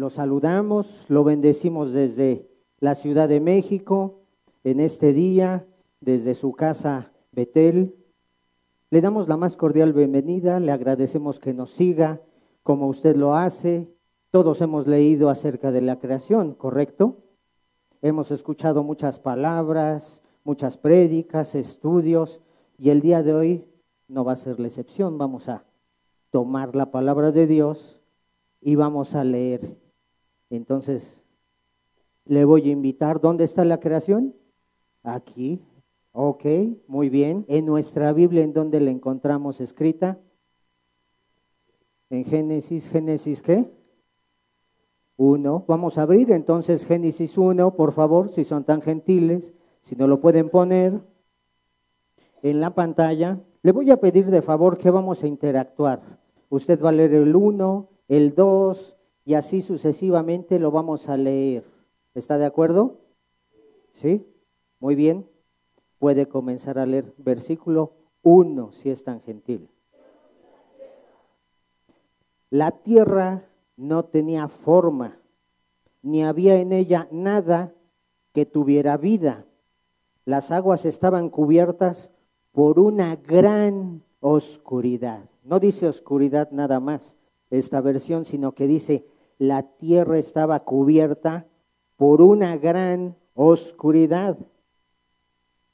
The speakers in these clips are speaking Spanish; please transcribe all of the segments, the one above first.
Lo saludamos, lo bendecimos desde la Ciudad de México, en este día, desde su casa Betel. Le damos la más cordial bienvenida, le agradecemos que nos siga como usted lo hace. Todos hemos leído acerca de la creación, ¿correcto? Hemos escuchado muchas palabras, muchas prédicas, estudios, y el día de hoy no va a ser la excepción. Vamos a tomar la palabra de Dios y vamos a leer. Entonces, le voy a invitar. ¿Dónde está la creación? Aquí. Ok, muy bien. En nuestra Biblia, ¿en dónde la encontramos escrita? En Génesis. ¿Génesis qué? 1. Vamos a abrir entonces Génesis 1, por favor, si son tan gentiles, si no lo pueden poner en la pantalla. Le voy a pedir de favor que vamos a interactuar. Usted va a leer el 1, el 2 y así sucesivamente lo vamos a leer. ¿Está de acuerdo? ¿Sí? Muy bien. Puede comenzar a leer versículo 1, si es tan gentil. La tierra no tenía forma, ni había en ella nada que tuviera vida. Las aguas estaban cubiertas por una gran oscuridad. No dice oscuridad nada más esta versión, sino que dice la tierra estaba cubierta por una gran oscuridad.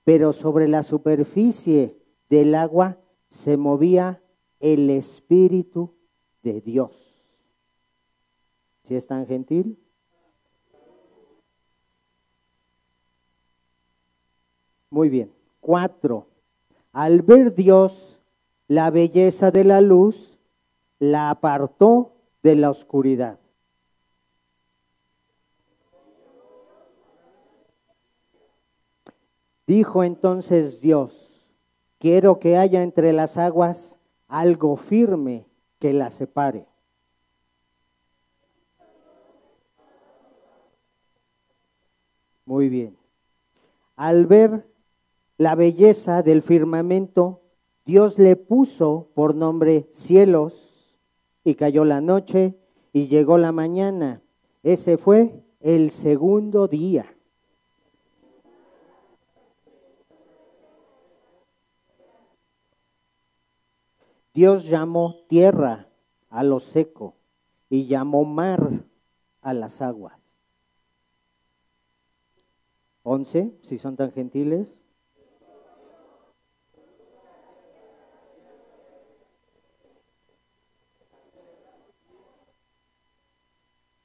Pero sobre la superficie del agua se movía el Espíritu de Dios. ¿Sí es tan gentil? Muy bien. 4. Al ver Dios la belleza de la luz, la apartó de la oscuridad. Dijo entonces Dios: quiero que haya entre las aguas algo firme que las separe. Muy bien. Al ver la belleza del firmamento, Dios le puso por nombre cielos, y cayó la noche y llegó la mañana. Ese fue el segundo día. Dios llamó tierra a lo seco y llamó mar a las aguas. 11, si son tan gentiles.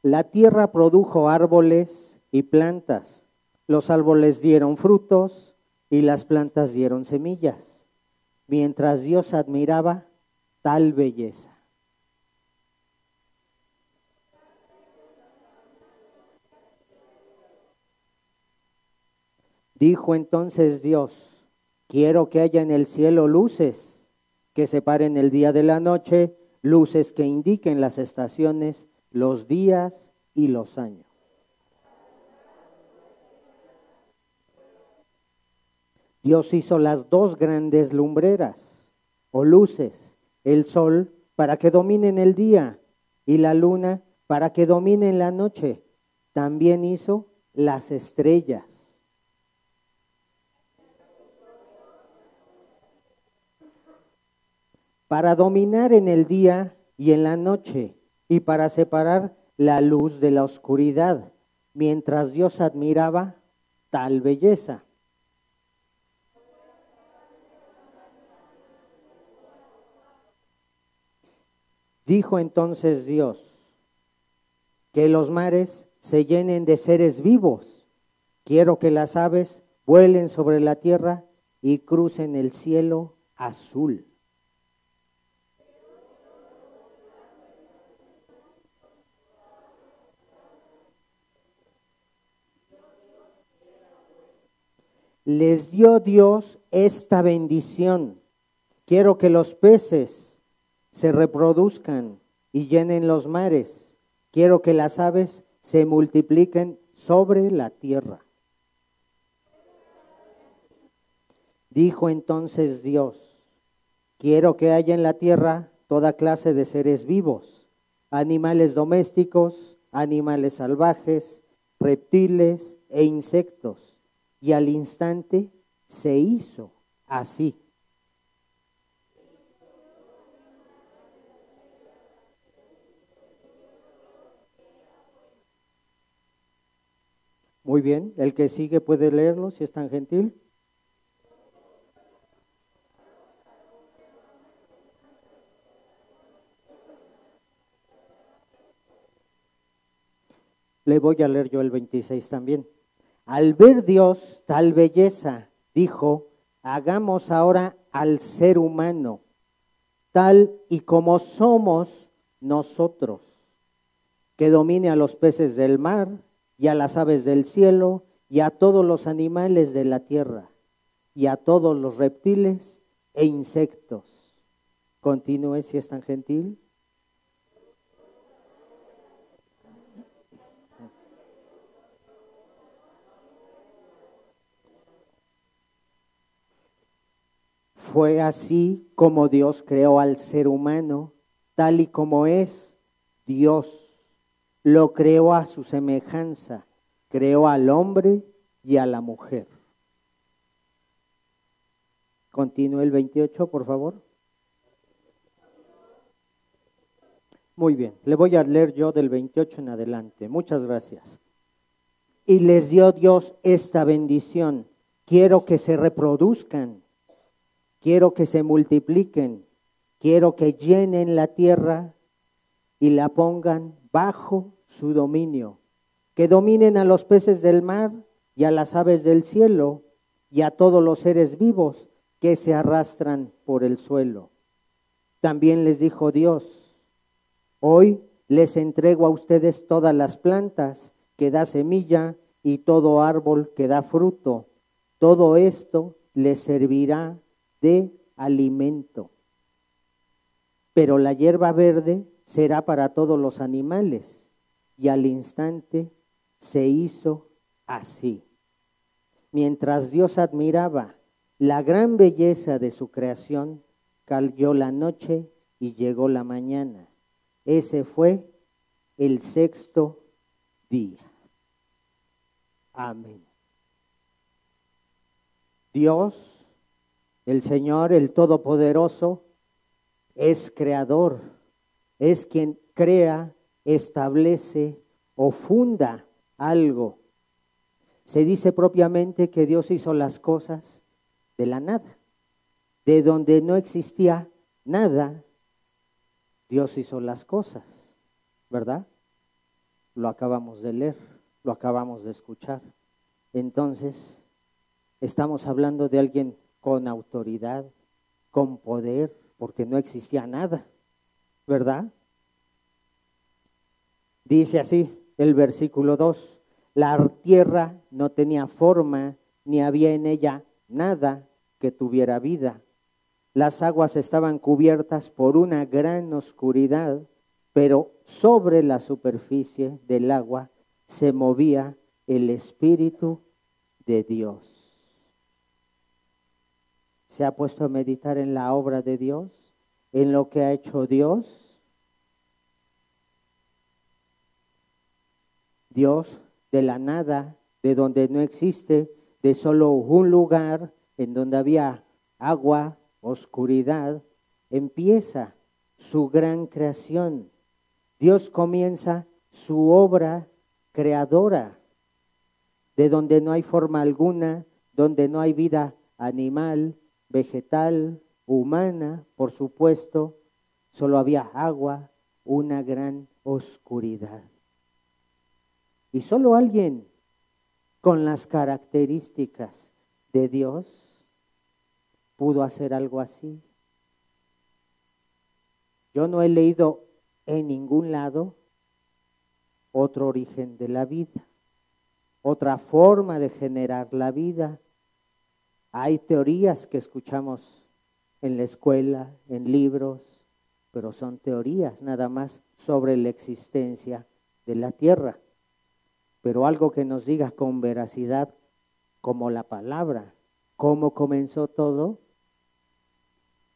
La tierra produjo árboles y plantas. Los árboles dieron frutos y las plantas dieron semillas, mientras Dios admiraba tal belleza. Dijo entonces Dios: quiero que haya en el cielo luces que separen el día de la noche, luces que indiquen las estaciones, los días y los años. Dios hizo las dos grandes lumbreras o luces, el sol para que dominen el día y la luna para que dominen la noche. También hizo las estrellas. Para dominar en el día y en la noche, y para separar la luz de la oscuridad, mientras Dios admiraba tal belleza. Dijo entonces Dios: que los mares se llenen de seres vivos. Quiero que las aves vuelen sobre la tierra y crucen el cielo azul. Les dio Dios esta bendición: quiero que los peces se reproduzcan y llenen los mares. Quiero que las aves se multipliquen sobre la tierra. Dijo entonces Dios: quiero que haya en la tierra toda clase de seres vivos, animales domésticos, animales salvajes, reptiles e insectos. Y al instante se hizo así. Muy bien, el que sigue puede leerlo si es tan gentil. Le voy a leer yo el 26 también. Al ver Dios tal belleza, dijo, hagamos ahora al ser humano, tal y como somos nosotros, que domine a los peces del mar y a las aves del cielo y a todos los animales de la tierra y a todos los reptiles e insectos. Continúe si es tan gentil. Fue así como Dios creó al ser humano, tal y como es Dios. Lo creó a su semejanza, creó al hombre y a la mujer. Continúe el 28, por favor. Muy bien, le voy a leer yo del 28 en adelante. Muchas gracias. Y les dio Dios esta bendición. Quiero que se reproduzcan, quiero que se multipliquen, quiero que llenen la tierra y la pongan bajo su dominio, que dominen a los peces del mar y a las aves del cielo y a todos los seres vivos que se arrastran por el suelo. También les dijo Dios, hoy les entrego a ustedes todas las plantas que da semilla y todo árbol que da fruto. Todo esto les servirá de alimento. Pero la hierba verde será para todos los animales. Y al instante se hizo así. Mientras Dios admiraba la gran belleza de su creación, cayó la noche y llegó la mañana. Ese fue el sexto día. Amén. Dios, el Señor, el Todopoderoso, es creador, es quien crea, establece o funda algo. Se dice propiamente que Dios hizo las cosas de la nada, de donde no existía nada, Dios hizo las cosas, ¿verdad? Lo acabamos de leer, lo acabamos de escuchar. Entonces, estamos hablando de alguien con autoridad, con poder, porque no existía nada, ¿verdad? Dice así el versículo 2, la tierra no tenía forma, ni había en ella nada que tuviera vida. Las aguas estaban cubiertas por una gran oscuridad, pero sobre la superficie del agua se movía el Espíritu de Dios. ¿Se ha puesto a meditar en la obra de Dios? ¿En lo que ha hecho Dios? Dios de la nada, de donde no existe, de solo un lugar en donde había agua, oscuridad, empieza su gran creación. Dios comienza su obra creadora, de donde no hay forma alguna, donde no hay vida animal, vegetal, humana, por supuesto, solo había agua, una gran oscuridad. Y solo alguien con las características de Dios pudo hacer algo así. Yo no he leído en ningún lado otro origen de la vida, otra forma de generar la vida. Hay teorías que escuchamos en la escuela, en libros, pero son teorías nada más sobre la existencia de la tierra. Pero algo que nos diga con veracidad, como la palabra, cómo comenzó todo,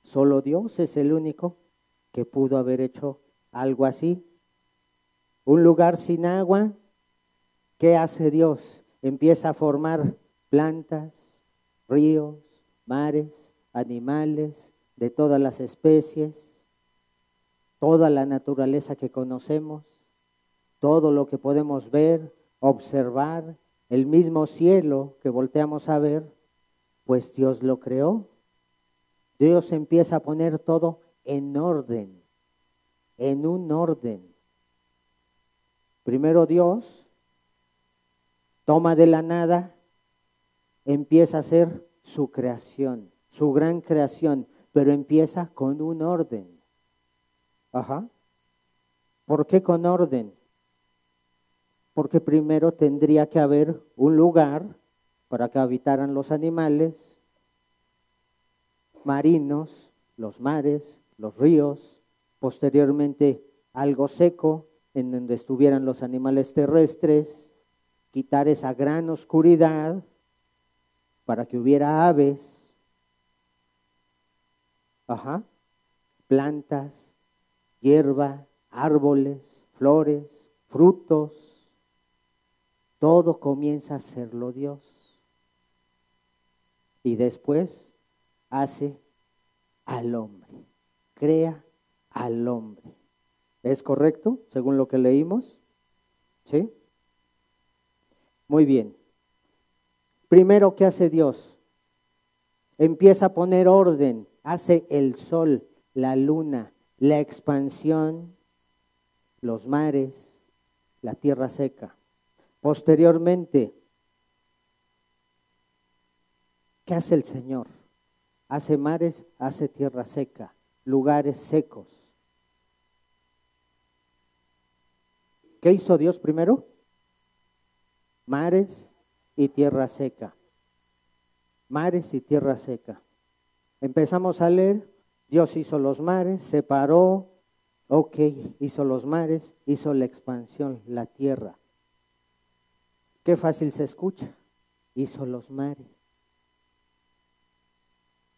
solo Dios es el único que pudo haber hecho algo así. Un lugar sin agua, ¿qué hace Dios? Empieza a formar plantas, ríos, mares, animales de todas las especies, toda la naturaleza que conocemos, todo lo que podemos ver, observar, el mismo cielo que volteamos a ver, pues Dios lo creó. Dios empieza a poner todo en orden, en un orden. Primero Dios toma de la nada, empieza a hacer su creación, su gran creación, pero empieza con un orden. Ajá. ¿Por qué con orden? Porque primero tendría que haber un lugar para que habitaran los animales marinos, los mares, los ríos, posteriormente algo seco en donde estuvieran los animales terrestres, quitar esa gran oscuridad para que hubiera aves, plantas, hierba, árboles, flores, frutos. Todo comienza a hacerlo Dios. Y después hace al hombre, crea al hombre. ¿Es correcto, según lo que leímos? ¿Sí? Muy bien. Primero, ¿qué hace Dios? Empieza a poner orden, hace el sol, la luna, la expansión, los mares, la tierra seca. Posteriormente, ¿qué hace el Señor? Hace mares, hace tierra seca, lugares secos. ¿Qué hizo Dios primero? Mares y tierra seca. Mares y tierra seca. Empezamos a leer, Dios hizo los mares, separó, hizo los mares, hizo la expansión, la tierra. Qué fácil se escucha, hizo los mares.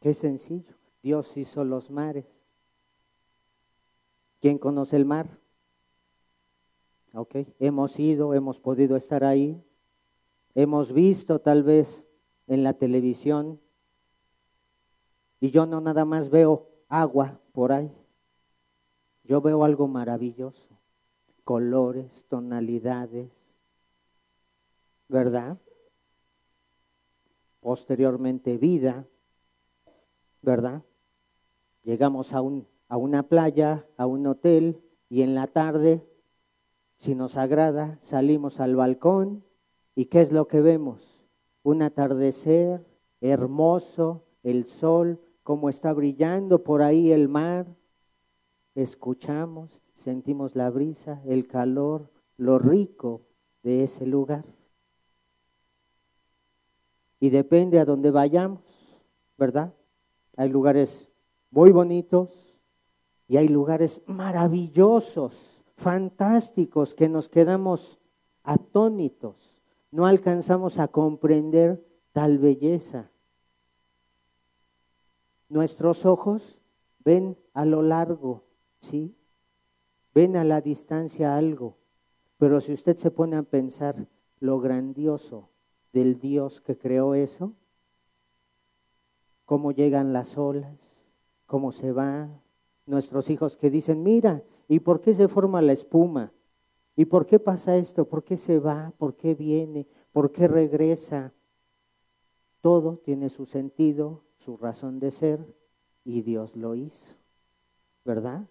Qué sencillo, Dios hizo los mares. ¿Quién conoce el mar? Hemos ido, hemos podido estar ahí, hemos visto tal vez en la televisión, y yo no nada más veo agua por ahí, yo veo algo maravilloso, colores, tonalidades, ¿verdad? Posteriormente vida, ¿verdad? Llegamos a una playa, a un hotel, y en la tarde, si nos agrada, salimos al balcón, ¿y qué es lo que vemos? Un atardecer hermoso, el sol, cómo está brillando por ahí el mar, escuchamos, sentimos la brisa, el calor, lo rico de ese lugar. Y depende a dónde vayamos, ¿verdad? Hay lugares muy bonitos y hay lugares maravillosos, fantásticos, que nos quedamos atónitos. No alcanzamos a comprender tal belleza. Nuestros ojos ven a lo largo, ¿sí? Ven a la distancia algo. Pero si usted se pone a pensar lo grandioso del Dios que creó eso, cómo llegan las olas, cómo se va, nuestros hijos que dicen, mira, ¿y por qué se forma la espuma? ¿Y por qué pasa esto? ¿Por qué se va? ¿Por qué viene? ¿Por qué regresa? Todo tiene su sentido, su razón de ser, y Dios lo hizo, ¿verdad?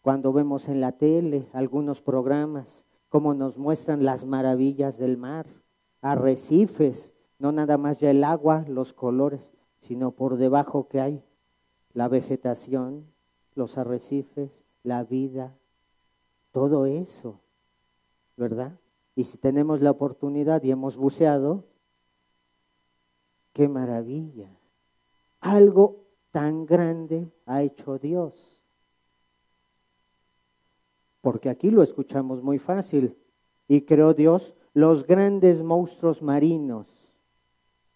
Cuando vemos en la tele algunos programas, cómo nos muestran las maravillas del mar, arrecifes, no nada más ya el agua, los colores, sino por debajo que hay la vegetación, los arrecifes, la vida, todo eso, ¿verdad? Y si tenemos la oportunidad y hemos buceado, ¡qué maravilla! Algo tan grande ha hecho Dios. Porque aquí lo escuchamos muy fácil. Y creó Dios los grandes monstruos marinos,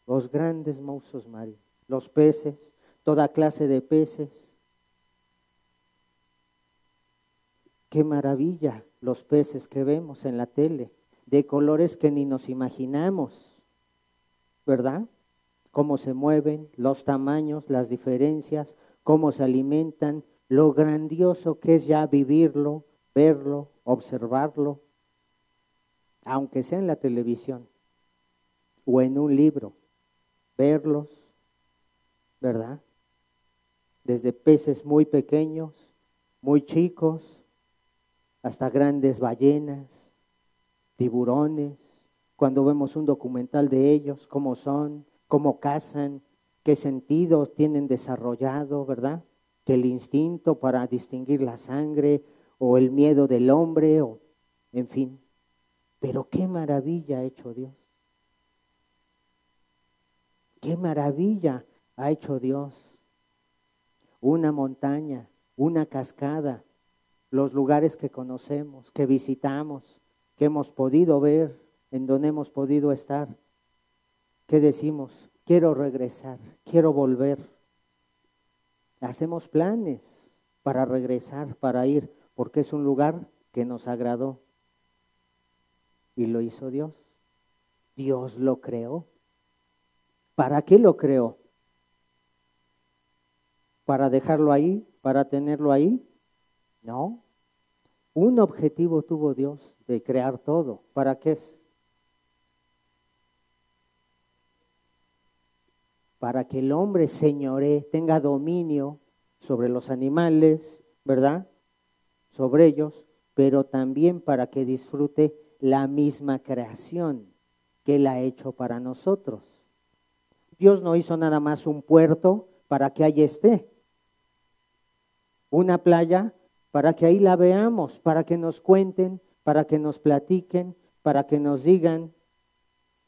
los grandes monstruos marinos, los peces, toda clase de peces. qué maravilla los peces que vemos en la tele, de colores que ni nos imaginamos, ¿verdad? Cómo se mueven, los tamaños, las diferencias, cómo se alimentan, lo grandioso que es ya vivirlo, verlo, observarlo, aunque sea en la televisión o en un libro, verlos, ¿verdad? Desde peces muy pequeños, muy chicos, hasta grandes ballenas, tiburones, cuando vemos un documental de ellos, cómo son, cómo cazan, qué sentido tienen desarrollado, ¿verdad? Que el instinto para distinguir la sangre o el miedo del hombre, o en fin. Pero qué maravilla ha hecho Dios. Qué maravilla ha hecho Dios. Una montaña, una cascada, los lugares que conocemos, que visitamos, que hemos podido ver, en donde hemos podido estar. ¿Qué decimos? Quiero regresar, quiero volver. Hacemos planes para regresar, para ir, porque es un lugar que nos agradó. Y lo hizo Dios. Dios lo creó. ¿Para qué lo creó? ¿Para dejarlo ahí? ¿Para tenerlo ahí? No. Un objetivo tuvo Dios de crear todo. ¿Para qué es? Para que el hombre señoree, tenga dominio sobre los animales, ¿verdad? Sobre ellos, pero también para que disfrute la misma creación que Él ha hecho para nosotros. Dios no hizo nada más un puerto para que ahí esté, una playa para que ahí la veamos, para que nos cuenten, para que nos platiquen, para que nos digan,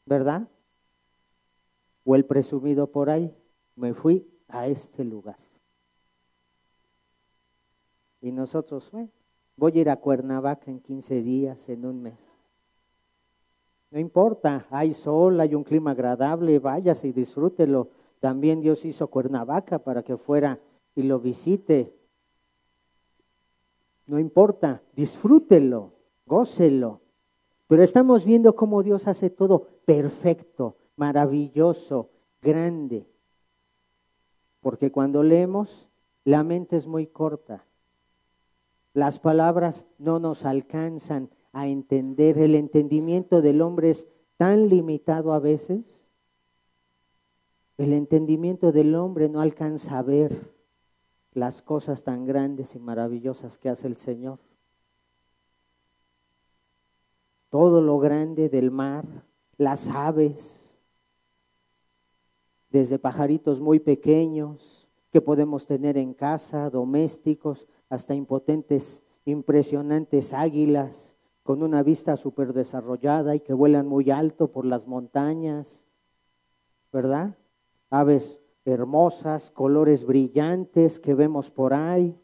¿verdad? O el presumido por ahí, me fui a este lugar. Y nosotros, voy a ir a Cuernavaca en 15 días, en un mes. No importa, hay sol, hay un clima agradable, váyase y disfrútelo. También Dios hizo Cuernavaca para que fuera y lo visite. No importa, disfrútelo, gócelo. Pero estamos viendo cómo Dios hace todo perfecto, maravilloso, grande. Porque cuando leemos, la mente es muy corta. Las palabras no nos alcanzan a entender. El entendimiento del hombre es tan limitado a veces. El entendimiento del hombre no alcanza a ver las cosas tan grandes y maravillosas que hace el Señor. Todo lo grande del mar, las aves, desde pajaritos muy pequeños que podemos tener en casa, domésticos, hasta impotentes, impresionantes águilas con una vista súper desarrollada y que vuelan muy alto por las montañas, ¿verdad? Aves hermosas, colores brillantes que vemos por ahí.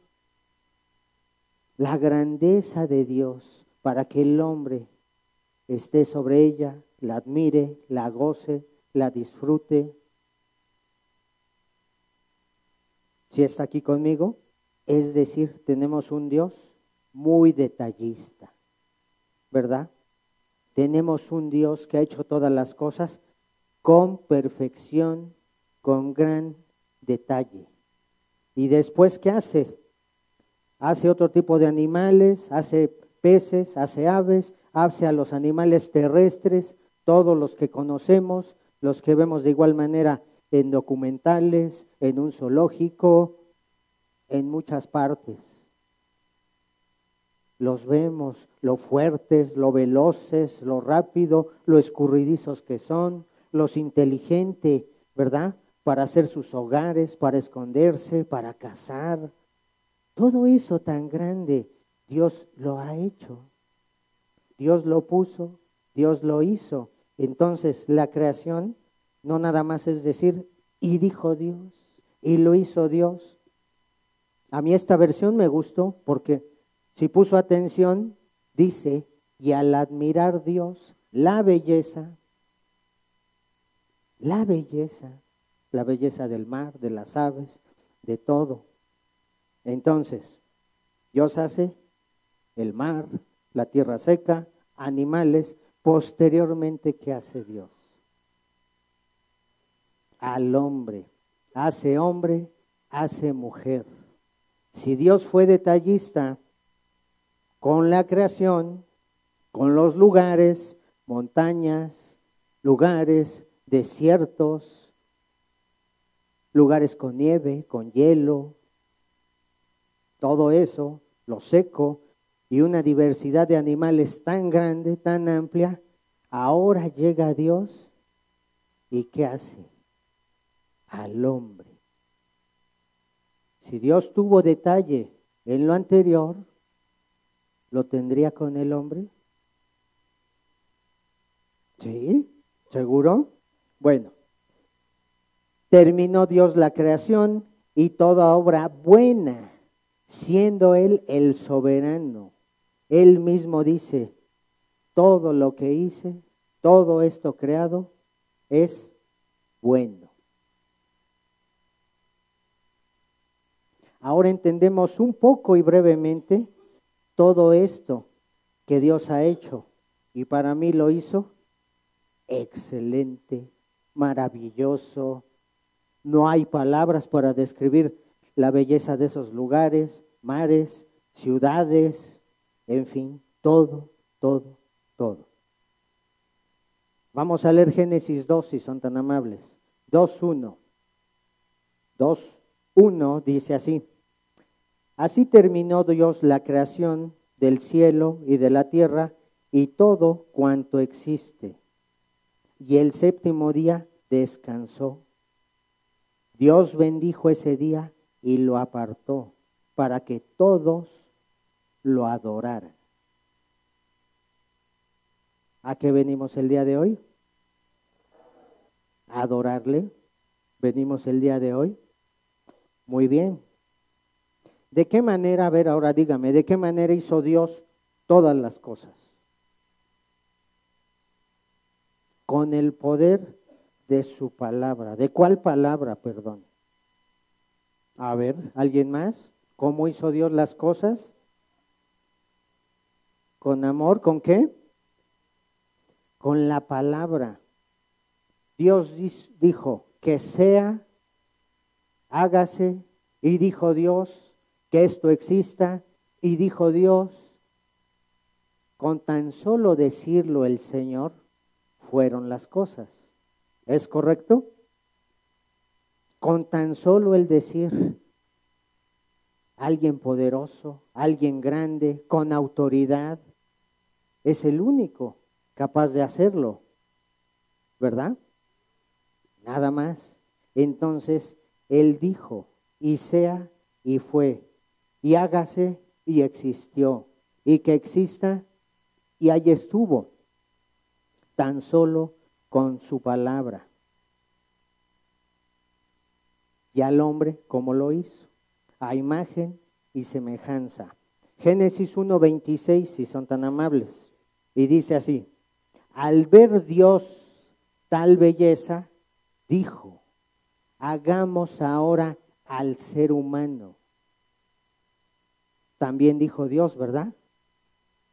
La grandeza de Dios para que el hombre esté sobre ella, la admire, la goce, la disfrute. ¿Sí está aquí conmigo? Es decir, tenemos un Dios muy detallista, ¿verdad? Tenemos un Dios que ha hecho todas las cosas con perfección, con gran detalle. ¿Y después qué hace? Hace otro tipo de animales, hace peces, hace aves, hace a los animales terrestres, todos los que conocemos, los que vemos de igual manera en documentales, en un zoológico, en muchas partes. Los vemos, lo fuertes, lo veloces, lo rápido, lo escurridizos que son, los inteligentes, ¿verdad? Para hacer sus hogares, para esconderse, para cazar. Todo eso tan grande, Dios lo ha hecho. Dios lo puso, Dios lo hizo. Entonces la creación no nada más es decir, y dijo Dios, y lo hizo Dios. A mí esta versión me gustó porque si puso atención, dice, y al admirar Dios, la belleza del mar, de las aves, de todo. Entonces, Dios hace el mar, la tierra seca, animales. Posteriormente, ¿qué hace Dios? Al hombre. Hombre, hace mujer. Si Dios fue detallista con la creación, con los lugares, montañas, lugares, desiertos, lugares con nieve, con hielo, todo eso, lo seco, y una diversidad de animales tan grande, tan amplia, ahora llega Dios y ¿qué hace? Al hombre. Si Dios tuvo detalle en lo anterior, ¿lo tendría con el hombre? ¿Sí? ¿Seguro? Bueno, terminó Dios la creación y toda obra buena, siendo Él el soberano. Él mismo dice, todo lo que hice, todo esto creado, es bueno. Ahora entendemos un poco y brevemente todo esto que Dios ha hecho. Y para mí lo hizo excelente, maravilloso. No hay palabras para describir la belleza de esos lugares, mares, ciudades, en fin, todo, todo, todo. Vamos a leer Génesis 2 si son tan amables. 2:1. 2:1 dice así. Así terminó Dios la creación del cielo y de la tierra y todo cuanto existe. Y el séptimo día descansó. Dios bendijo ese día y lo apartó para que todos lo adoraran. ¿A qué venimos el día de hoy? ¿A adorarle? ¿Venimos el día de hoy? Muy bien. ¿De qué manera, a ver, ahora dígame, de qué manera hizo Dios todas las cosas? Con el poder de su palabra. ¿De cuál palabra, perdón? A ver, ¿alguien más? ¿Cómo hizo Dios las cosas? ¿Con amor? ¿Con qué? Con la palabra. Dios dijo que sea, hágase, y dijo Dios que esto exista, y dijo Dios, con tan solo decirlo el Señor, fueron las cosas. ¿Es correcto? Con tan solo el decir, alguien poderoso, alguien grande, con autoridad, es el único capaz de hacerlo, ¿verdad? Nada más. Entonces, Él dijo, y sea, y fue, y hágase, y existió, y que exista, y ahí estuvo, tan solo con su palabra. Y al hombre, ¿cómo lo hizo? A imagen y semejanza. Génesis 1:26, si son tan amables, y dice así, al ver Dios tal belleza, dijo, hagamos ahora al ser humano. También dijo Dios, ¿verdad?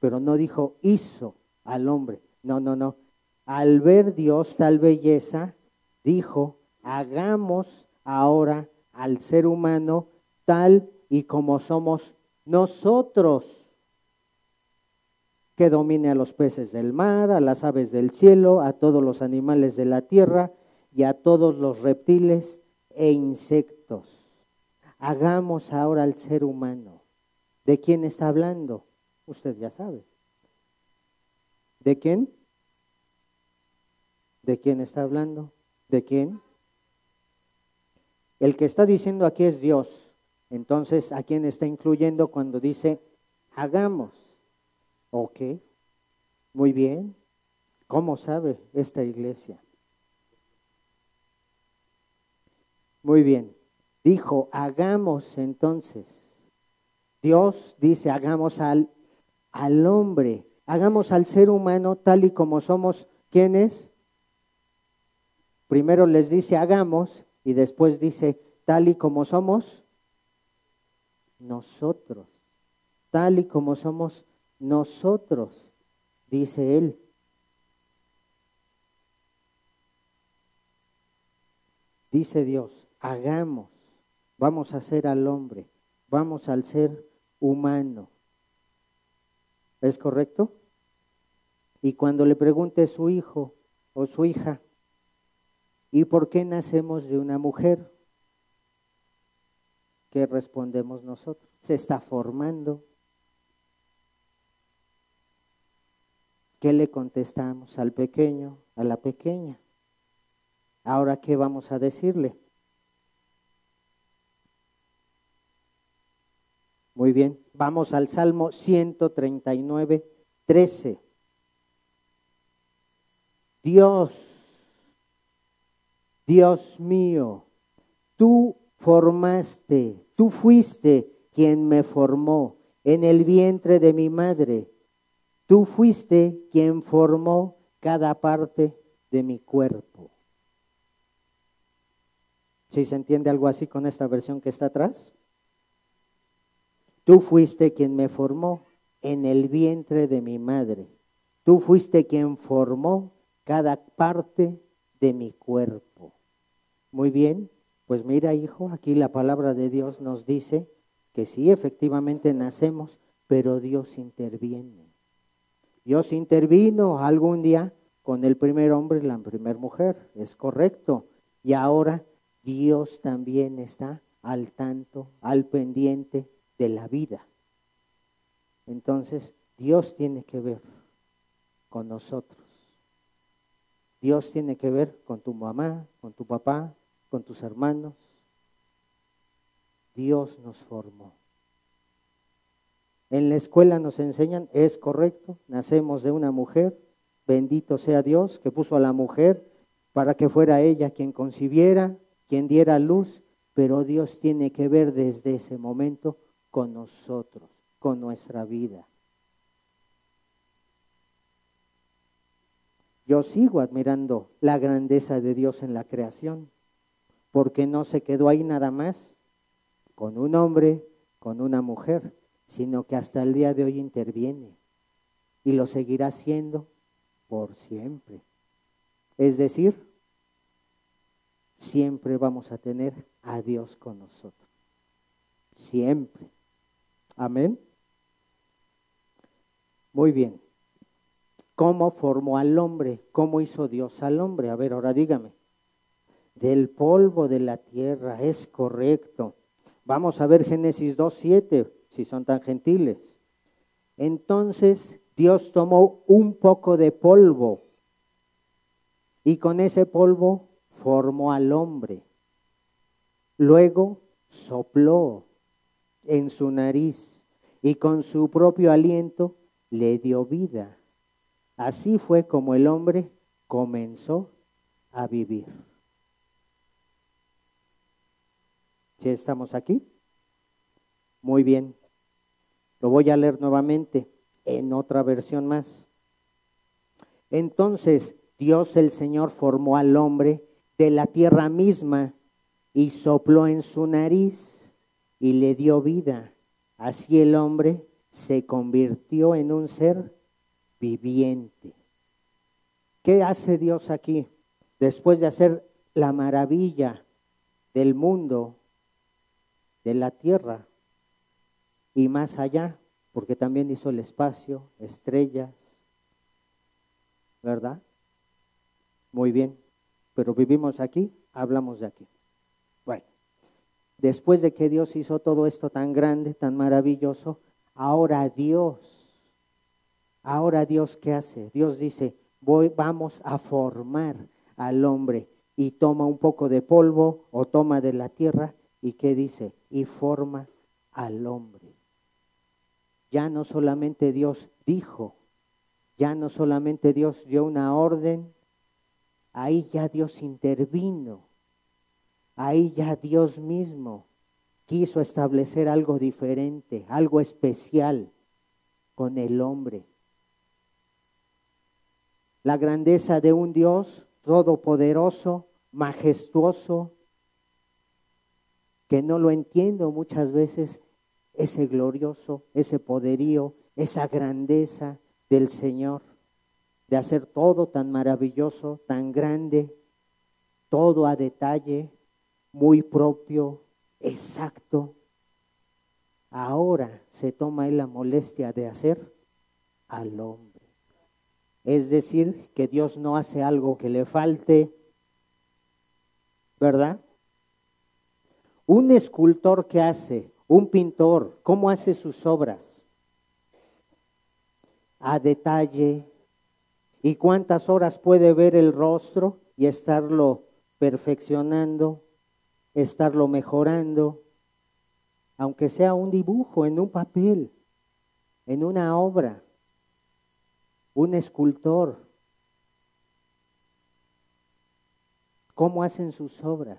Pero no dijo hizo al hombre. No. Al ver Dios tal belleza, dijo, hagamos ahora al ser humano tal y como somos nosotros, que domine a los peces del mar, a las aves del cielo, a todos los animales de la tierra y a todos los reptiles e insectos. Hagamos ahora al ser humano. ¿De quién está hablando? Usted ya sabe. ¿De quién? ¿De quién está hablando? ¿De quién? El que está diciendo aquí es Dios. Entonces, ¿a quién está incluyendo cuando dice hagamos? Ok, muy bien. ¿Cómo sabe esta iglesia? Muy bien. Dijo, hagamos entonces. Dios dice, hagamos al hombre, hagamos al ser humano tal y como somos. ¿Quiénes? Primero les dice hagamos y después dice tal y como somos nosotros, tal y como somos nosotros, dice él. Dice Dios, hagamos, vamos a hacer al hombre, vamos al ser humano. ¿Es correcto? Y cuando le pregunte su hijo o su hija, ¿y por qué nacemos de una mujer? ¿Qué respondemos nosotros? Se está formando. ¿Qué le contestamos al pequeño, a la pequeña? Ahora, ¿qué vamos a decirle? Muy bien, vamos al Salmo 139, 13. Dios, Dios mío, tú formaste, tú fuiste quien me formó en el vientre de mi madre. Tú fuiste quien formó cada parte de mi cuerpo. ¿Sí se entiende algo así con esta versión que está atrás? Tú fuiste quien me formó en el vientre de mi madre. Tú fuiste quien formó cada parte de mi cuerpo. Muy bien, pues mira, hijo, aquí la palabra de Dios nos dice que sí, efectivamente nacemos, pero Dios interviene. Dios intervino algún día con el primer hombre y la primera mujer, es correcto. Y ahora Dios también está al tanto, al pendiente de la vida. Entonces, Dios tiene que ver con nosotros. Dios tiene que ver con tu mamá, con tu papá, con tus hermanos. Dios nos formó. En la escuela nos enseñan, es correcto, nacemos de una mujer, bendito sea Dios que puso a la mujer para que fuera ella quien concibiera, quien diera luz, pero Dios tiene que ver desde ese momento con nosotros, con nuestra vida. Yo sigo admirando la grandeza de Dios en la creación, porque no se quedó ahí nada más con un hombre, con una mujer, sino que hasta el día de hoy interviene y lo seguirá haciendo por siempre. Es decir, siempre vamos a tener a Dios con nosotros. Siempre. Amén. Muy bien. ¿Cómo formó al hombre? ¿Cómo hizo Dios al hombre? A ver, ahora dígame. Del polvo de la tierra, es correcto. Vamos a ver Génesis 2:7, si son tan gentiles. Entonces Dios tomó un poco de polvo y con ese polvo formó al hombre. Luego sopló en su nariz y con su propio aliento le dio vida. Así fue como el hombre comenzó a vivir. ¿Sí estamos aquí? Muy bien. Lo voy a leer nuevamente en otra versión más. Entonces Dios el Señor formó al hombre de la tierra misma y sopló en su nariz y le dio vida. Así el hombre se convirtió en un ser viviente. ¿Qué hace Dios aquí? Después de hacer la maravilla del mundo, de la tierra y más allá, porque también hizo el espacio, estrellas, ¿verdad? Muy bien, pero vivimos aquí, hablamos de aquí. Bueno, después de que Dios hizo todo esto tan grande, tan maravilloso, ahora Dios, ¿qué hace? Dios dice, vamos a formar al hombre y toma un poco de polvo o toma de la tierra y ¿qué dice? Y forma al hombre. Ya no solamente Dios dijo, ya no solamente Dios dio una orden, ahí ya Dios intervino, ahí ya Dios mismo quiso establecer algo diferente, algo especial con el hombre. La grandeza de un Dios todopoderoso, majestuoso, que no lo entiendo muchas veces, ese glorioso, ese poderío, esa grandeza del Señor, de hacer todo tan maravilloso, tan grande, todo a detalle, muy propio, exacto. Ahora se toma Él la molestia de hacer al hombre. Es decir, que Dios no hace algo que le falte, ¿verdad? Un escultor, ¿qué hace? Un pintor, ¿cómo hace sus obras? A detalle. ¿Y cuántas horas puede ver el rostro y estarlo perfeccionando, estarlo mejorando? Aunque sea un dibujo en un papel, en una obra, un escultor. ¿Cómo hacen sus obras?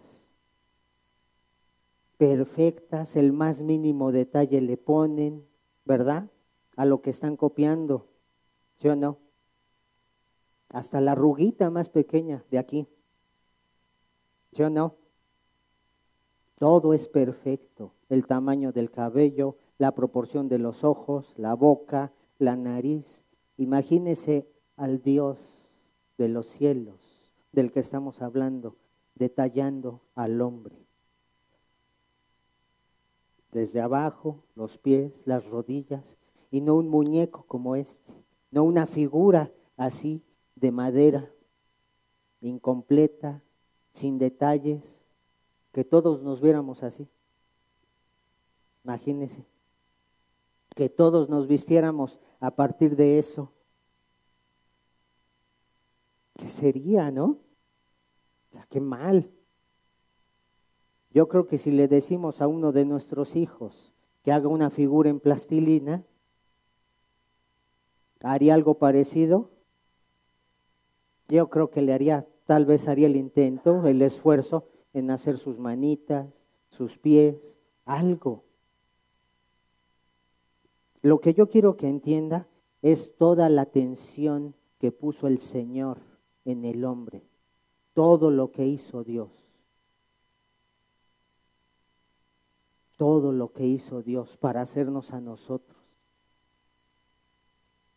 Perfectas, el más mínimo detalle le ponen, ¿verdad? A lo que están copiando, ¿sí o no? Hasta la arruguita más pequeña de aquí, ¿sí o no? Todo es perfecto, el tamaño del cabello, la proporción de los ojos, la boca, la nariz. Imagínese al Dios de los cielos, del que estamos hablando, detallando al hombre. Desde abajo, los pies, las rodillas, y no un muñeco como este, no una figura así de madera, incompleta, sin detalles, que todos nos viéramos así. Imagínense, que todos nos vistiéramos a partir de eso. ¿Qué sería, no? O sea, qué mal. Yo creo que si le decimos a uno de nuestros hijos que haga una figura en plastilina, ¿haría algo parecido? Yo creo que le haría, tal vez haría el intento, el esfuerzo en hacer sus manitas, sus pies, algo. Lo que yo quiero que entienda es toda la atención que puso el Señor en el hombre, todo lo que hizo Dios. Todo lo que hizo Dios para hacernos a nosotros.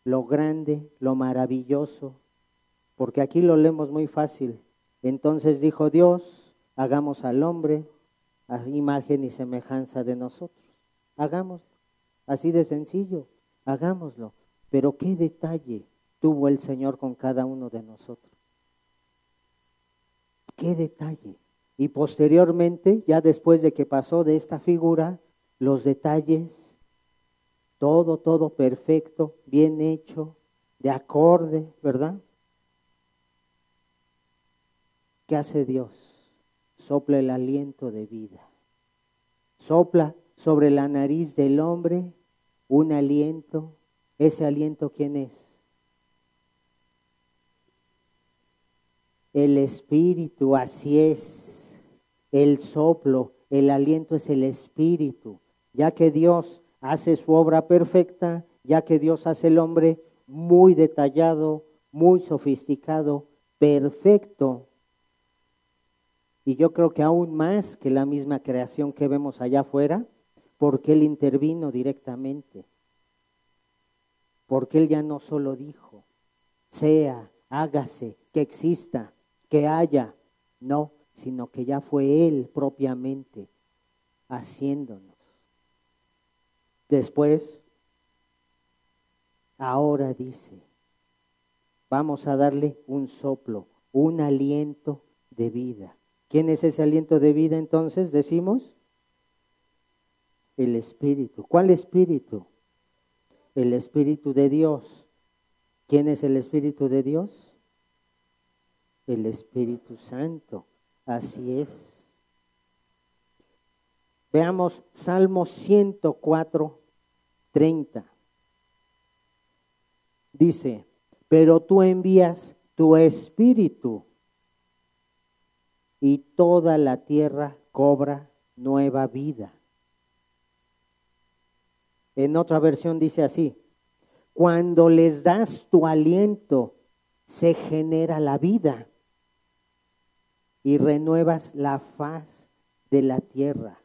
Lo grande, lo maravilloso, porque aquí lo leemos muy fácil. Entonces dijo Dios, hagamos al hombre a imagen y semejanza de nosotros. Hagámoslo, así de sencillo, hagámoslo. Pero qué detalle tuvo el Señor con cada uno de nosotros. Qué detalle. Y posteriormente, ya después de que pasó de esta figura, los detalles, todo perfecto, bien hecho, de acorde, ¿verdad? ¿Qué hace Dios? Sopla el aliento de vida. Sopla sobre la nariz del hombre un aliento. ¿Ese aliento quién es? El Espíritu, así es. El soplo, el aliento es el Espíritu. Ya que Dios hace su obra perfecta, ya que Dios hace el hombre muy detallado, muy sofisticado, perfecto. Y yo creo que aún más que la misma creación que vemos allá afuera, porque Él intervino directamente. Porque Él ya no solo dijo, sea, hágase, que exista, que haya. No, sino que ya fue Él propiamente haciéndonos. Después, ahora dice, vamos a darle un soplo, un aliento de vida. ¿Quién es ese aliento de vida entonces? Decimos, el Espíritu. ¿Cuál Espíritu? El Espíritu de Dios. ¿Quién es el Espíritu de Dios? El Espíritu Santo. Así es. Veamos Salmo 104, 30. Dice, pero tú envías tu Espíritu y toda la tierra cobra nueva vida. En otra versión dice así, cuando les das tu aliento, se genera la vida y renuevas la faz de la tierra.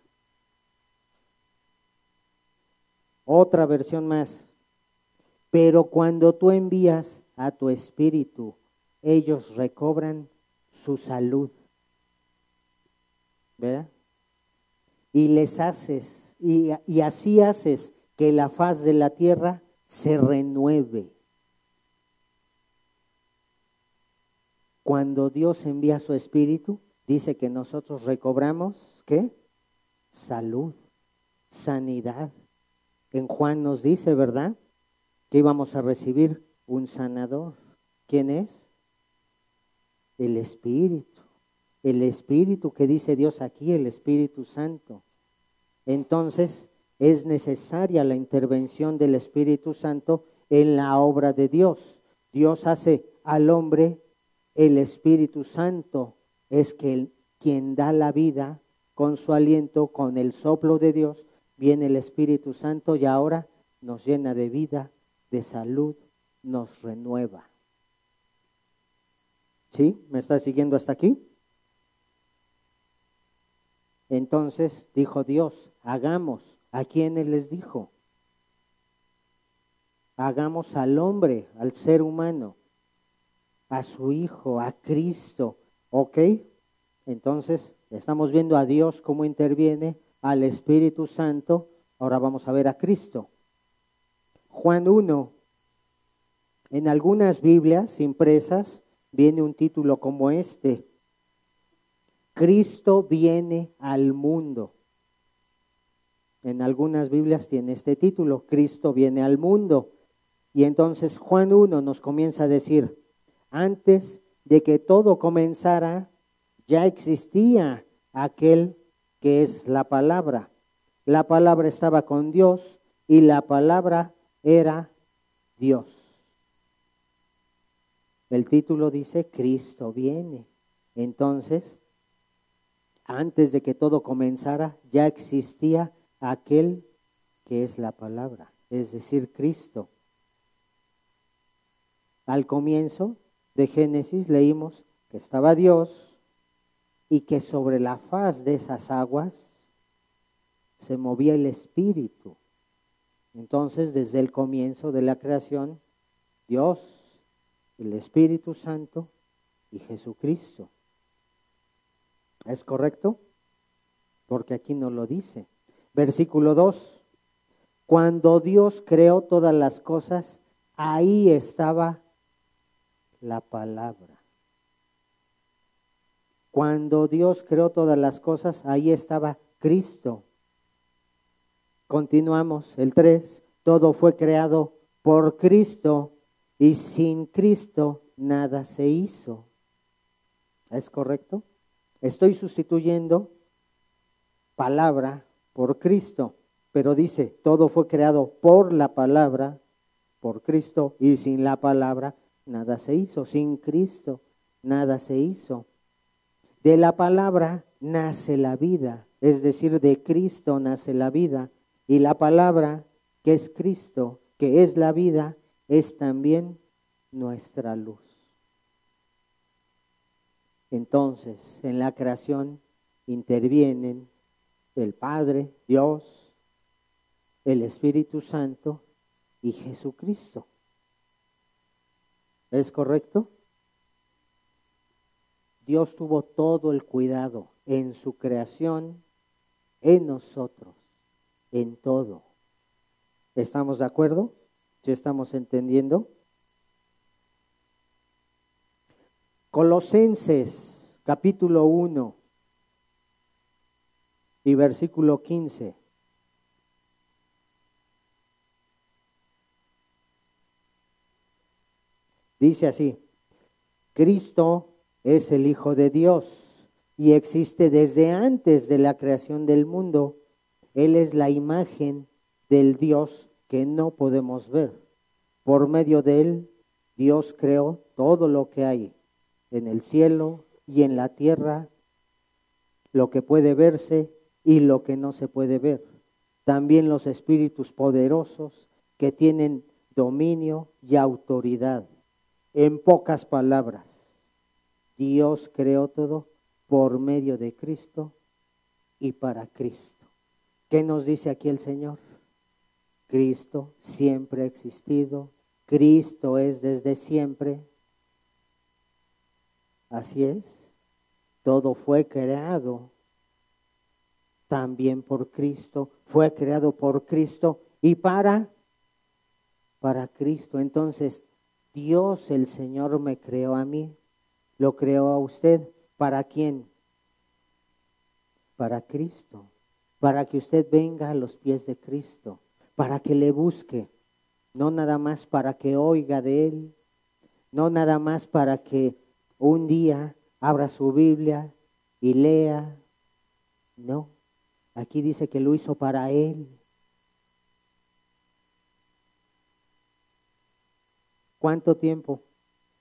Otra versión más, Pero cuando tú envías a tu espíritu, ellos recobran su salud. ¿Verdad? Y les haces, y así haces que la faz de la tierra se renueve. Cuando Dios envía su espíritu, dice que nosotros recobramos, ¿qué? Salud, sanidad. En Juan nos dice, ¿verdad?, que íbamos a recibir un sanador. ¿Quién es? El Espíritu. El Espíritu que dice Dios aquí, el Espíritu Santo. Entonces, es necesaria la intervención del Espíritu Santo en la obra de Dios. Dios hace al hombre, el Espíritu Santo es quien da la vida con su aliento, con el soplo de Dios. Viene el Espíritu Santo y ahora nos llena de vida, de salud, nos renueva. ¿Sí? ¿Me está siguiendo hasta aquí? Entonces dijo Dios, hagamos. ¿A quiénes les dijo? Hagamos al hombre, al ser humano, a su Hijo, a Cristo. ¿Ok? Entonces estamos viendo a Dios cómo interviene, al Espíritu Santo. Ahora vamos a ver a Cristo. Juan 1. En algunas Biblias impresas viene un título como este: Cristo viene al mundo. En algunas Biblias tiene este título, Cristo viene al mundo. Y entonces Juan 1 nos comienza a decir, antes de que todo comenzara, ya existía aquel que es la palabra. La palabra estaba con Dios y la palabra era Dios. El título dice, Cristo viene. Entonces, antes de que todo comenzara, ya existía aquel que es la palabra, es decir, Cristo. Al comienzo de Génesis leímos que estaba Dios y que sobre la faz de esas aguas se movía el Espíritu. Entonces, desde el comienzo de la creación, Dios, el Espíritu Santo y Jesucristo. ¿Es correcto? Porque aquí no lo dice. Versículo 2. Cuando Dios creó todas las cosas, ahí estaba la palabra. Cuando Dios creó todas las cosas, ahí estaba Cristo. Continuamos, el 3. Todo fue creado por Cristo y sin Cristo nada se hizo. ¿Es correcto? Estoy sustituyendo palabra por Cristo, pero dice, todo fue creado por la palabra, por Cristo, y sin la palabra nada se hizo. Sin Cristo nada se hizo. De la palabra nace la vida, es decir, de Cristo nace la vida, y la palabra que es Cristo, que es la vida, es también nuestra luz. Entonces, en la creación intervienen el Padre, Dios, el Espíritu Santo y Jesucristo. ¿Es correcto? Dios tuvo todo el cuidado en su creación, en nosotros, en todo. ¿Estamos de acuerdo? ¿Sí estamos entendiendo? Colosenses, capítulo 1 y versículo 15. Dice así, Cristo es el Hijo de Dios y existe desde antes de la creación del mundo. Él es la imagen del Dios que no podemos ver. Por medio de él, Dios creó todo lo que hay en el cielo y en la tierra, lo que puede verse y lo que no se puede ver. También los espíritus poderosos que tienen dominio y autoridad. En pocas palabras, Dios creó todo por medio de Cristo y para Cristo. ¿Qué nos dice aquí el Señor? Cristo siempre ha existido, Cristo es desde siempre. Así es. Todo fue creado también por Cristo, fue creado por Cristo y para Cristo. Entonces, Dios el Señor me creó a mí, lo creó a usted. ¿Para quién? Para Cristo, para que usted venga a los pies de Cristo, para que le busque, no nada más para que oiga de Él, no nada más para que un día abra su Biblia y lea, no. Aquí dice que lo hizo para Él. ¿Cuánto tiempo?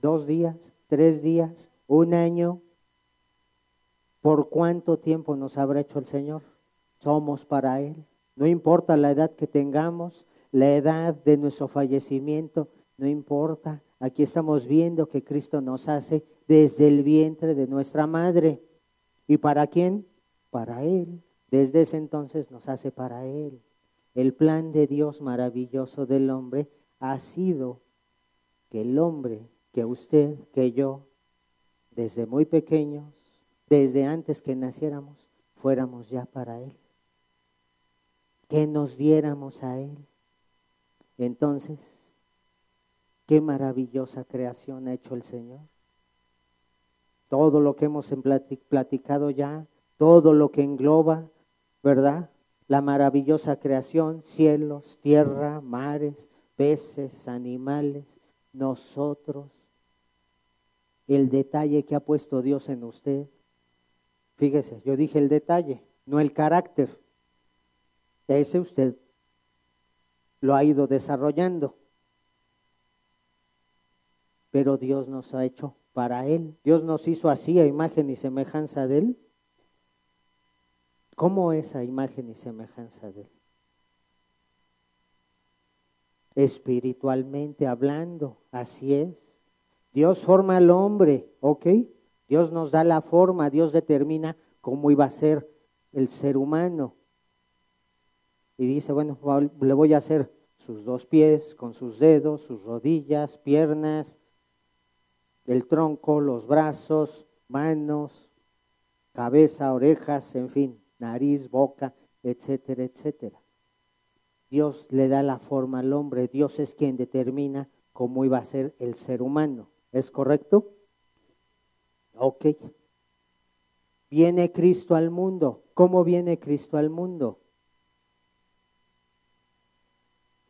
¿2 días? ¿3 días? ¿1 año? ¿Por cuánto tiempo nos habrá hecho el Señor? Somos para Él. No importa la edad que tengamos, la edad de nuestro fallecimiento, no importa. Aquí estamos viendo que Cristo nos hace desde el vientre de nuestra madre. ¿Y para quién? Para Él. Desde ese entonces nos hace para Él. El plan de Dios maravilloso del hombre ha sido que el hombre, que usted, que yo, desde muy pequeños, desde antes que naciéramos, fuéramos ya para Él. Que nos diéramos a Él. Entonces, qué maravillosa creación ha hecho el Señor. Todo lo que hemos platicado ya, todo lo que engloba, ¿verdad? La maravillosa creación, cielos, tierra, mares, peces, animales, nosotros. El detalle que ha puesto Dios en usted. Fíjese, yo dije el detalle, no el carácter. Ese usted lo ha ido desarrollando. Pero Dios nos ha hecho para Él. Dios nos hizo así a imagen y semejanza de Él. ¿Cómo es a imagen y semejanza de Él? Espiritualmente hablando, así es. Dios forma al hombre, ¿ok? Dios nos da la forma, Dios determina cómo iba a ser el ser humano. Y dice, bueno, le voy a hacer sus 2 pies con sus dedos, sus rodillas, piernas, el tronco, los brazos, manos, cabeza, orejas, en fin, nariz, boca, etcétera, etcétera. Dios le da la forma al hombre, Dios es quien determina cómo iba a ser el ser humano. ¿Es correcto? Ok. Viene Cristo al mundo. ¿Cómo viene Cristo al mundo?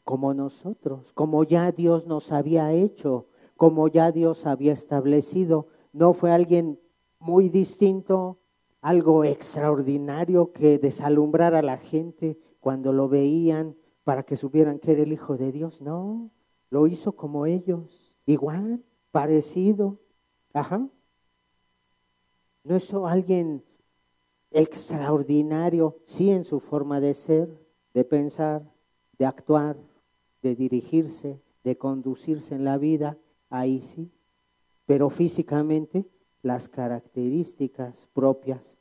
Como nosotros, como ya Dios nos había hecho, como ya Dios había establecido. No fue alguien muy distinto, algo extraordinario que desalumbrara a la gente cuando lo veían para que supieran que era el Hijo de Dios. No, lo hizo como ellos, igual, parecido. Ajá. No es alguien extraordinario, sí en su forma de ser, de pensar, de actuar, de dirigirse, de conducirse en la vida, ahí sí. Pero físicamente las características propias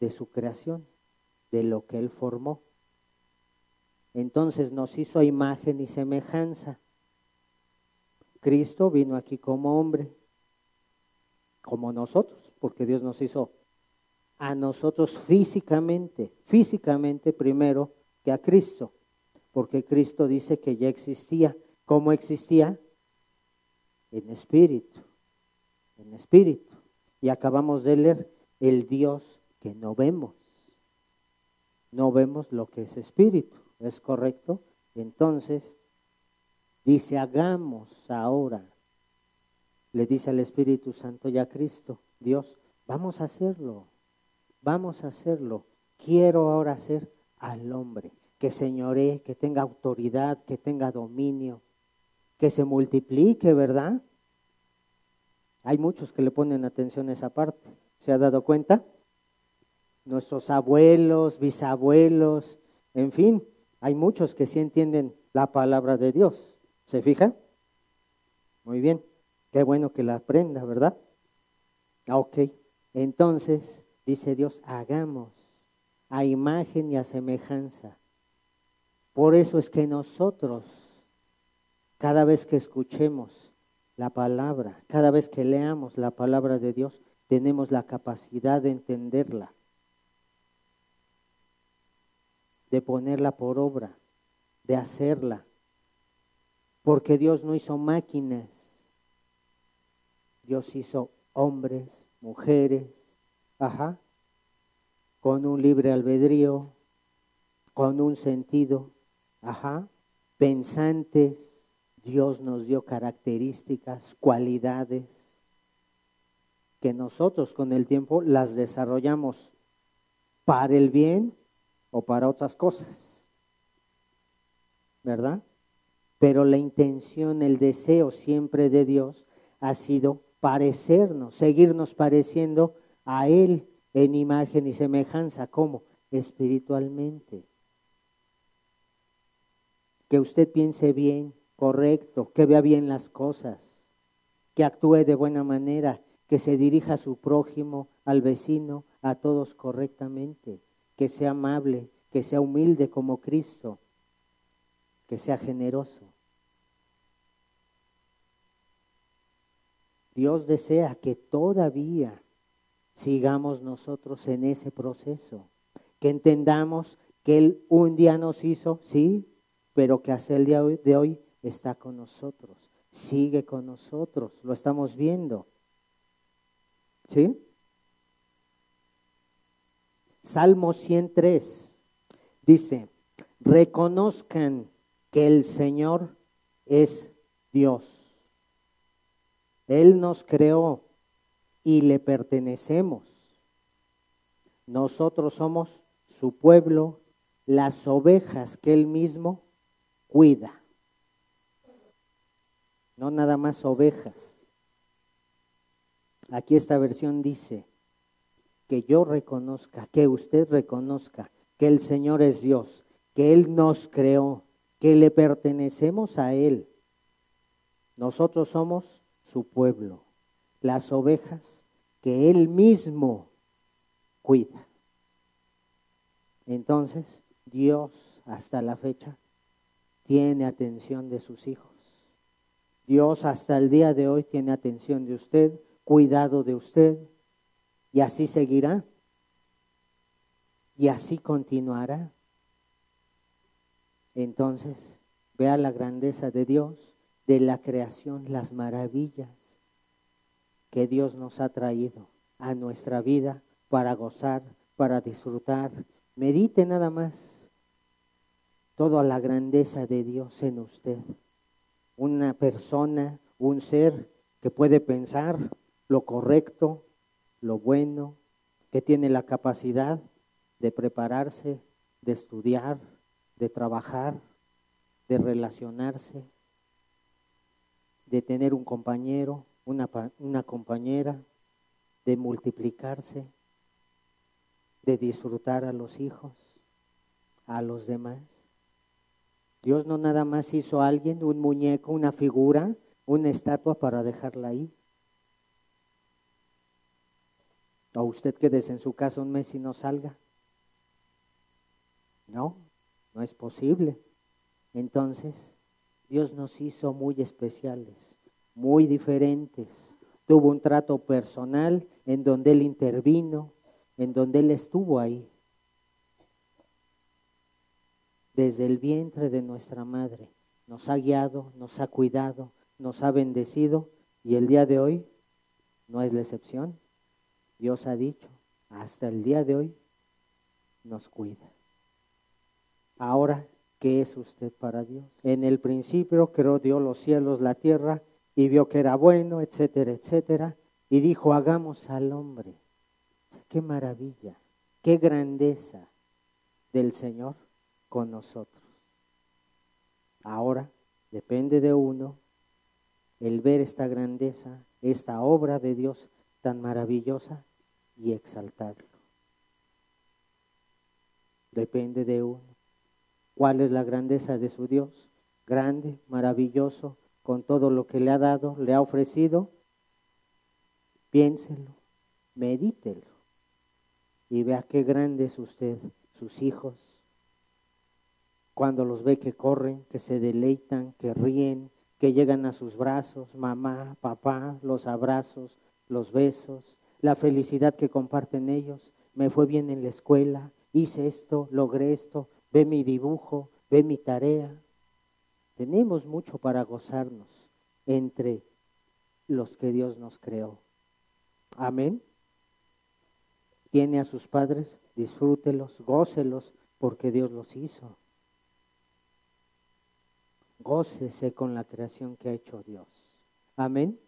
de su creación, de lo que Él formó. Entonces nos hizo a imagen y semejanza. Cristo vino aquí como hombre, como nosotros, porque Dios nos hizo a nosotros físicamente primero que a Cristo, porque Cristo dice que ya existía. ¿Cómo existía? En espíritu, en espíritu. Y acabamos de leer el Dios que no vemos. No vemos lo que es espíritu, ¿es correcto? Entonces, dice, hagamos ahora. Le dice al Espíritu Santo y a Cristo, Dios, vamos a hacerlo, vamos a hacerlo. Quiero ahora hacer al hombre, que señoree, que tenga autoridad, que tenga dominio, que se multiplique, ¿verdad? Hay muchos que le ponen atención a esa parte. ¿Se ha dado cuenta? Nuestros abuelos, bisabuelos, en fin, hay muchos que sí entienden la palabra de Dios. ¿Se fija? Muy bien. Qué bueno que la aprenda, ¿verdad? Ok. Entonces, dice Dios, hagamos a imagen y a semejanza. Por eso es que nosotros Cada vez que escuchemos la palabra, cada vez que leamos la palabra de Dios, tenemos la capacidad de entenderla, de ponerla por obra, de hacerla. Porque Dios no hizo máquinas, Dios hizo hombres, mujeres, con un libre albedrío, con un sentido, pensantes. Dios nos dio características, cualidades, que nosotros con el tiempo las desarrollamos para el bien o para otras cosas, ¿verdad? Pero la intención, el deseo siempre de Dios ha sido parecernos, seguirnos pareciendo a Él en imagen y semejanza. ¿Cómo? Espiritualmente. Que usted piense bien, correcto, que vea bien las cosas, que actúe de buena manera, que se dirija a su prójimo, al vecino, a todos correctamente, que sea amable, que sea humilde como Cristo, que sea generoso. Dios desea que todavía sigamos nosotros en ese proceso, que entendamos que Él un día nos hizo, sí, pero que hasta el día de hoy está con nosotros, sigue con nosotros, lo estamos viendo. ¿Sí? Salmo 103 dice, reconozcan que el Señor es Dios. Él nos creó y le pertenecemos. Nosotros somos su pueblo, las ovejas que Él mismo cuida. No nada más ovejas. Aquí esta versión dice que yo reconozca, que usted reconozca que el Señor es Dios, que Él nos creó, que le pertenecemos a Él. Nosotros somos su pueblo, las ovejas que Él mismo cuida. Entonces, Dios hasta la fecha tiene atención de sus hijos. Dios hasta el día de hoy tiene atención de usted, cuidado de usted, y así seguirá, y así continuará. Entonces, vea la grandeza de Dios, de la creación, las maravillas que Dios nos ha traído a nuestra vida para gozar, para disfrutar. Medite nada más toda la grandeza de Dios en usted. Una persona, un ser que puede pensar lo correcto, lo bueno, que tiene la capacidad de prepararse, de estudiar, de trabajar, de relacionarse, de tener un compañero, una compañera, de multiplicarse, de disfrutar a los hijos, a los demás. Dios no nada más hizo a alguien, un muñeco, una figura, una estatua para dejarla ahí. O usted quédese en su casa un mes y no salga. No, no es posible. Entonces, Dios nos hizo muy especiales, muy diferentes. Tuvo un trato personal en donde Él intervino, en donde Él estuvo ahí. Desde el vientre de nuestra madre nos ha guiado, nos ha cuidado, nos ha bendecido, y el día de hoy no es la excepción. Dios ha dicho, hasta el día de hoy nos cuida. Ahora, ¿qué es usted para Dios? En el principio creó Dios los cielos, la tierra, y vio que era bueno, etcétera, etcétera, y dijo, hagamos al hombre. ¡Qué maravilla! ¡Qué grandeza del Señor con nosotros! Ahora depende de uno el ver esta grandeza, esta obra de Dios tan maravillosa y exaltarlo. Depende de uno. ¿Cuál es la grandeza de su Dios? Grande, maravilloso, con todo lo que le ha dado, le ha ofrecido. Piénselo, medítelo y vea qué grande es usted, sus hijos. Cuando los ve que corren, que se deleitan, que ríen, que llegan a sus brazos, mamá, papá, los abrazos, los besos, la felicidad que comparten ellos. Me fue bien en la escuela, hice esto, logré esto, ve mi dibujo, ve mi tarea. Tenemos mucho para gozarnos entre los que Dios nos creó. Amén. Tiene a sus padres, disfrútelos, gócelos, porque Dios los hizo. Gócese con la creación que ha hecho Dios. Amén.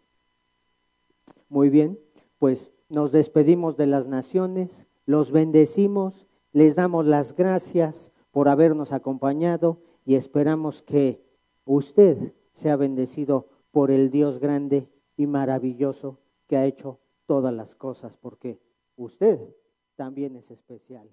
Muy bien, pues nos despedimos de las naciones, los bendecimos, les damos las gracias por habernos acompañado y esperamos que usted sea bendecido por el Dios grande y maravilloso que ha hecho todas las cosas, porque usted también es especial.